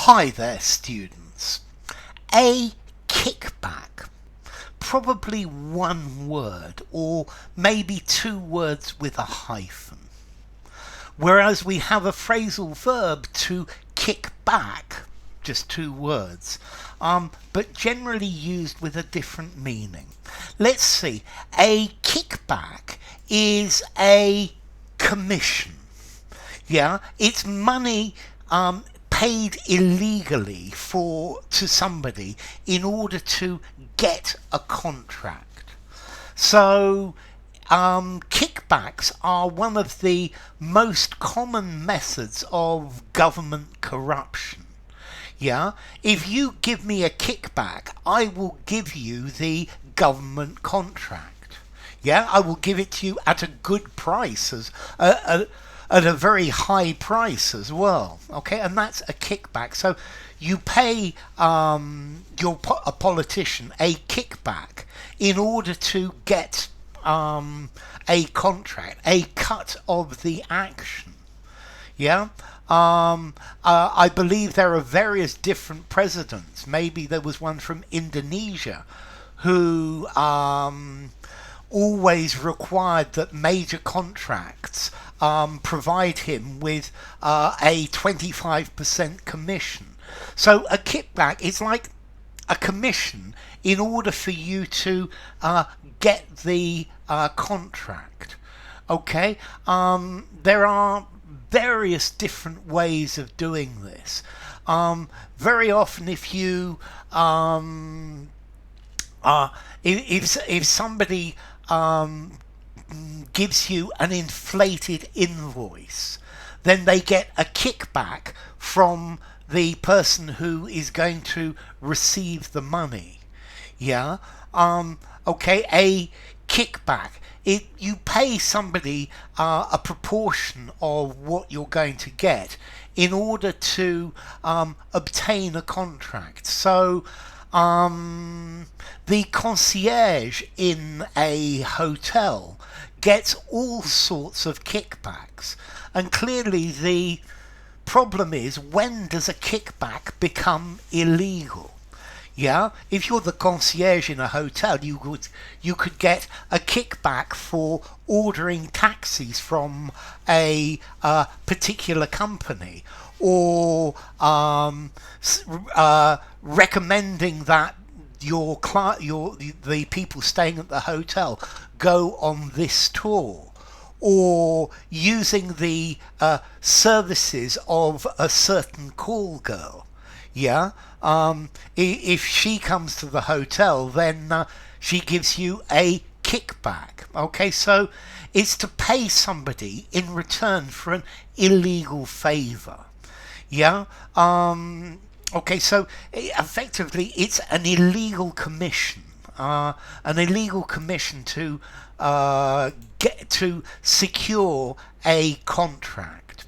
Hi there, students. A kickback. Probably one word, or maybe two words with a hyphen. Whereas we have a phrasal verb to kick back, just two words, but generally used with a different meaning. Let's see. A kickback is a commission. Yeah, it's money paid illegally to somebody in order to get a contract. So kickbacks are one of the most common methods of government corruption. Yeah, if you give me a kickback, I will give you the government contract. Yeah, I will give it to you at a good price, at a very high price as well. Okay, and that's a kickback. So you pay a politician a kickback in order to get a contract, a cut of the action. Yeah. I believe there are various different presidents. Maybe there was one from Indonesia who always required that major contracts provide him with a 25% commission. So a kickback is like a commission in order for you to get the contract. Okay, there are various different ways of doing this. Very often, if you if somebody gives you an inflated invoice, then they get a kickback from the person who is going to receive the money. Yeah. Okay. A kickback. You pay somebody a proportion of what you're going to get in order to obtain a contract. So the concierge in a hotel gets all sorts of kickbacks, and clearly the problem is, when does a kickback become illegal? Yeah, if you're the concierge in a hotel, you could get a kickback for ordering taxis from a particular company, or recommending that the people staying at the hotel go on this tour, or using the services of a certain call girl. Yeah, if she comes to the hotel, then she gives you a kickback. Okay, so it's to pay somebody in return for an illegal favor. Yeah. Okay, so effectively it's an illegal commission. An illegal commission to secure a contract.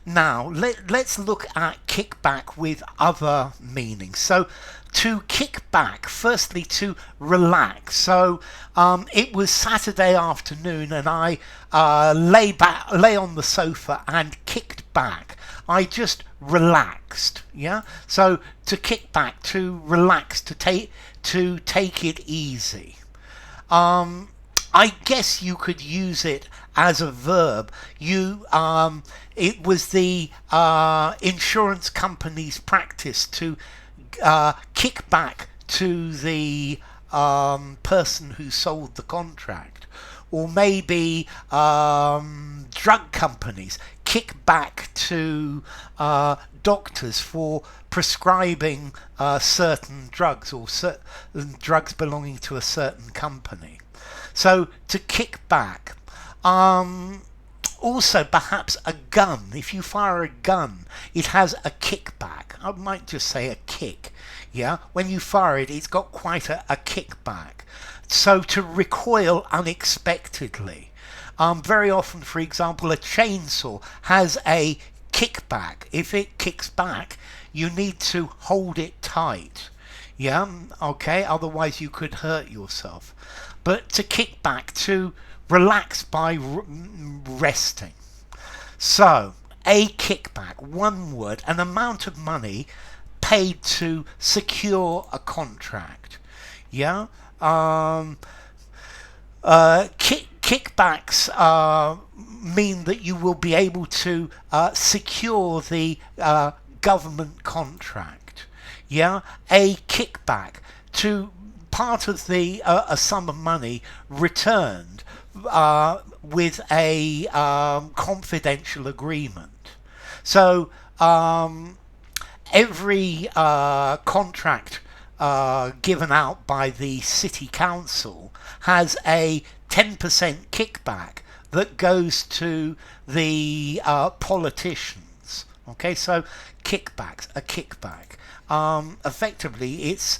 Now, let's look at kickback with other meanings. So, to kick back, firstly, to relax. So, it was Saturday afternoon, and I lay on the sofa and kicked back. I just relaxed. Yeah. So, to kick back, to relax, to take it easy. I guess you could use it as a verb. It was the insurance company's practice to kick back to the person who sold the contract, or maybe drug companies kick back to doctors for prescribing certain drugs, or certain drugs belonging to a certain company. So to kick back. Also, perhaps a gun. If you fire a gun, it has a kickback. I might just say a kick. Yeah, when you fire it, it's got quite a kickback. So to recoil unexpectedly. Very often, for example, a chainsaw has a kickback. If it kicks back, you need to hold it tight. Yeah, okay, otherwise you could hurt yourself. But to kick back, to relax by resting. So, A kickback, one word, an amount of money paid to secure a contract. Yeah. Kickbacks mean that you will be able to secure the government contract. Yeah, a kickback to part of the a sum of money returned with a confidential agreement. So every contract given out by the city council has a 10% kickback that goes to the politicians. Okay, so kickbacks, a kickback. Effectively, it's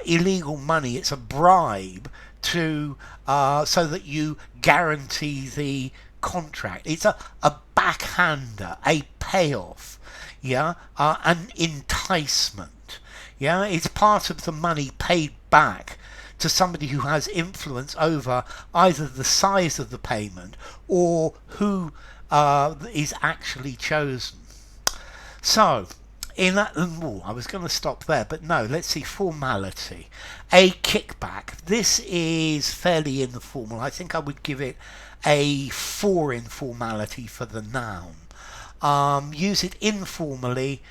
illegal money. It's a bribe to so that you guarantee the contract. It's a backhander, a payoff. Yeah, an enticement. Yeah, it's part of the money paid back to somebody who has influence over either the size of the payment or who is actually chosen. So, in that, I was going to stop there, but no, let's see, formality. A kickback. This is fairly informal. I think I would give it a 4 in formality for the noun. Use it informally.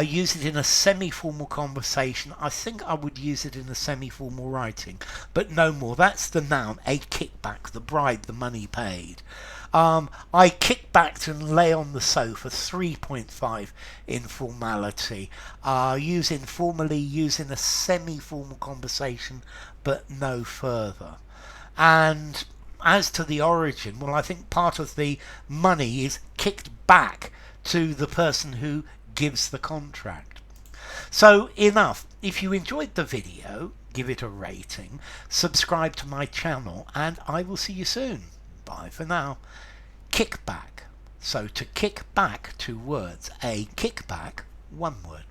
Use it in a semi-formal conversation. I think I would use it in a semi-formal writing, but no more. That's the noun, a kickback, the bribe, the money paid. I kick back and lay on the sofa, 3.5 in formality. Use informally, use in a semi-formal conversation, but no further. And as to the origin, well, I think part of the money is kicked back to the person who gives the contract. So enough. If you enjoyed the video, give it a rating, subscribe to my channel, and I will see you soon. Bye for now. Kickback. So to kick back, 2 words. A kickback, 1 word.